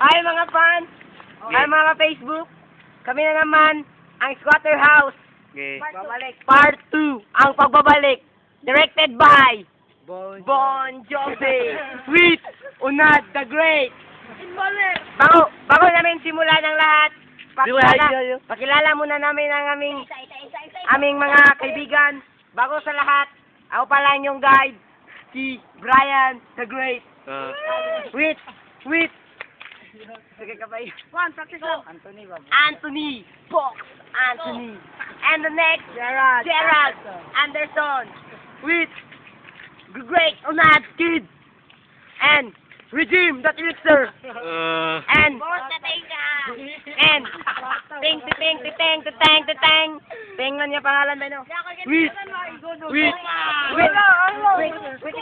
Hi mga fans! Hi mga Facebook! Kami na naman ang Squatter House. Okay. Babalik. Part 2. Ang pagbabalik. Directed by Bon Jovi. Sweet Unad the Great. Bago namin simulan ang lahat, pakilala muna namin ang aming mga kaibigan. Bago sa lahat, ako pala yung guide, si Brian the Great. Sweet. Sige ka ba yun? Anthony Fox. Anthony. And the next, Gerald Anderson. With Great Unad Kid. And Regime that Elixir. And Tingnan niya pangalan ba no? With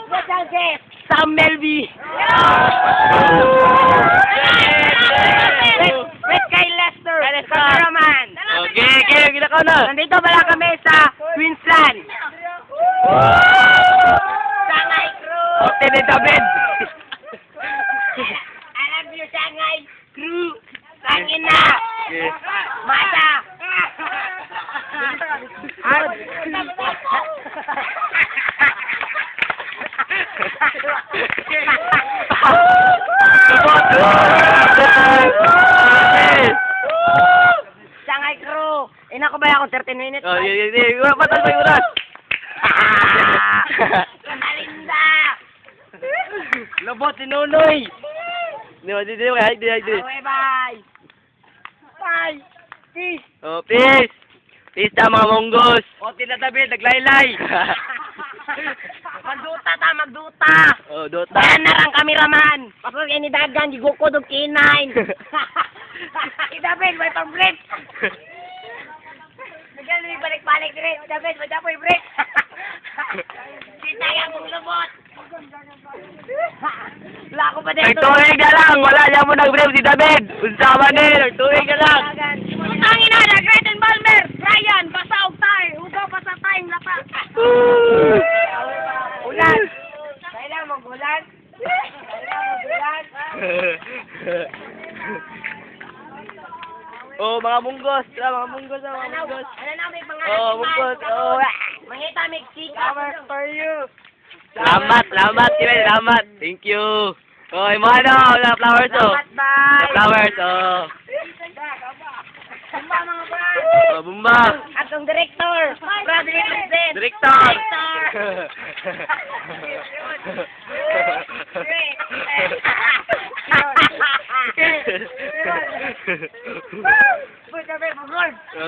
special guest, Sam Melby. With kay Lester, cameraman. Okay, gila ka na. Nandito pala kami sa Queensland. Shanghai Crew. Hotel ni David. I love you, Shanghai Crew. Tangin na. Mata. Shanghai Crew. Ina ko ba akong 13 minutes? Oh, yeah. Batal ba yung oras? Malinda. Lobot si Nunoy. Di. Okay, bye. Bye. Peace. Oh, peace. Peace na mga monggos. Hotel na David, naglaylay. Magduta. Oh, Dota. Bayan na lang kameraman. Pasok kayo ni Dagan, gigukod og kinain. Si David, may pang-break. Bigyan mo balik-balik dire. David, may dapoy break. Sintaya mong lubot. Wala ko pa dito. Nagtuwing na lang. Wala niya mo nag-brave si David. Unsama ni. Nagtuwing na lang. Tangin na, Great and Balmer. Brian, basa og tayo. Ugaw pa sa tayong lata. Ulan. Kailan mo gulan? Oh, mga munggos. Mga munggos. Ano na, may pangalan. Oh, munggos. Oh. Mangita, Mexico. For you. Salamat. Salamat. Thank you. Oh, yung mga ano, flowers oh. Salamat, bye. Flowers oh. Bumba, mga brad. Oh, bumba. Atong director. Brad represent. Director.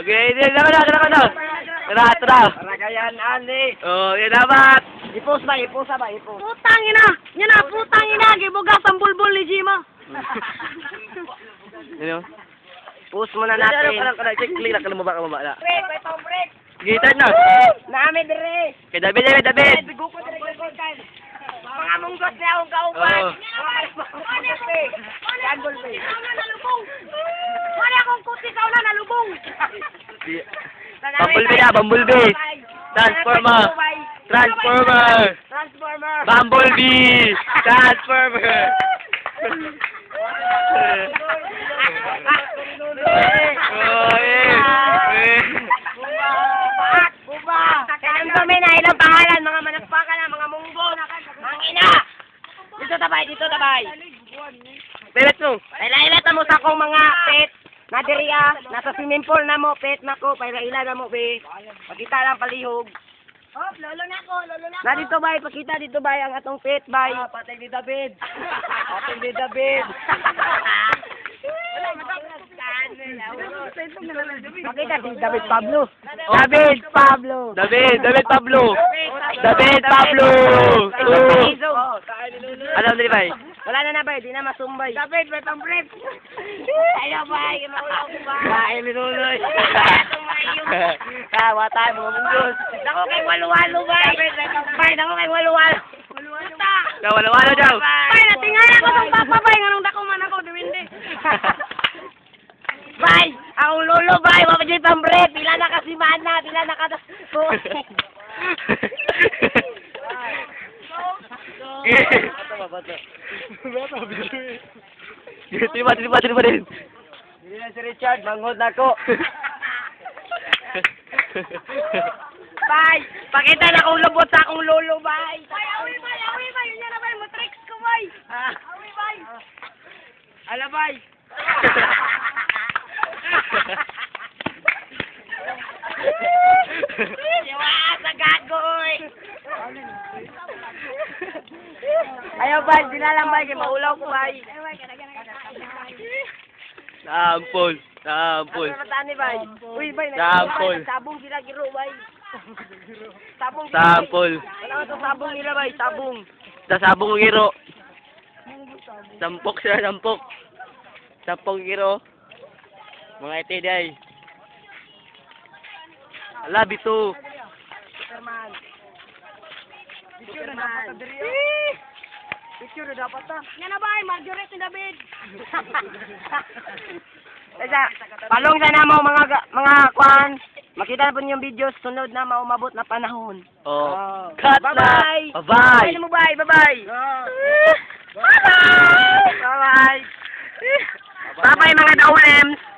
Okay, dala ka na. Tara. Ragayan, Ali. Oh, salamat. Ipos. Putang ina. Yan na, putang ina. Gibugas ang bulbul ni Jima. Ano? Push muna natin. Check click na kalumaba na. Break, may pang break. Gitar na. Nami dire. Kay David. Biguko dire kay kan. Mga munggos na akong kauban. Gandol ba? Wala akong kuti sa una nalubong. Bumblebee. Transformer. Bumblebee. Transformer. Kailan kami na ilang pangalan, mga managpaka na, mga munggo na ang ina. Dito tabay. Pelet mo. Paila mo sa akong mga pet na diriya, nasa swimming pool na mo, pet na ko, paila na mo, be. Pakita lang palihog. Oh, lolo na ko. Na dito bay, pakita dito bay ang atong pet bay. Patay ni David. Pakita si David Pablo. David Pablo. Ano dali bay? Wala na bay, di na masumbay. David, may pang-brief. Ayaw bay, maulaw ko ba? Kain ni Nunoy. Tawa tayo mga munggos. Dako kay walu-walu bay. Dako kay walu-walu. Wala daw. Bay, natingala ko tong papa bay, nganong dako man ako, diwindi. Bay, ang lolo bay, mapagay pang-brief. Pila na kasi mana, pila na kada. Bata, Tiba din. Hindi na si Richard, manghod na ko. Bay, pakita na kung lubot sa akong lolo, bay. Bay, awi, bay. Yun na, bay. Matrix ko, bay. Awi, bay. Ala, bay. Yawa sa gagoy. Ayaw, bay. Dinalang, bay. Kaya maulaw ko, bay. Sampol. Ano naman ni bay? Uy, bay. Sampol. Sabong sila, giro, bay. Sabong. Sampol. Wala ka sa sabong nila, bay. Sabong. Sa sabong giro. Sampok sila, sampok. Sampong giro. Mga itiday. Ala, bito. Superman. Picture na dapat na diri. Picture na dapat na. Yan na, bay. Marjorie ni David. Kaya, palong sana mo mga kwan. Makita na po yung video sunod na maumabot na panahon. Oh. Cut na. Bye-bye. Bye-bye. Bye mo, bye. Bye-bye. Bye-bye. Bye-bye. Bye-bye mga Dawlems.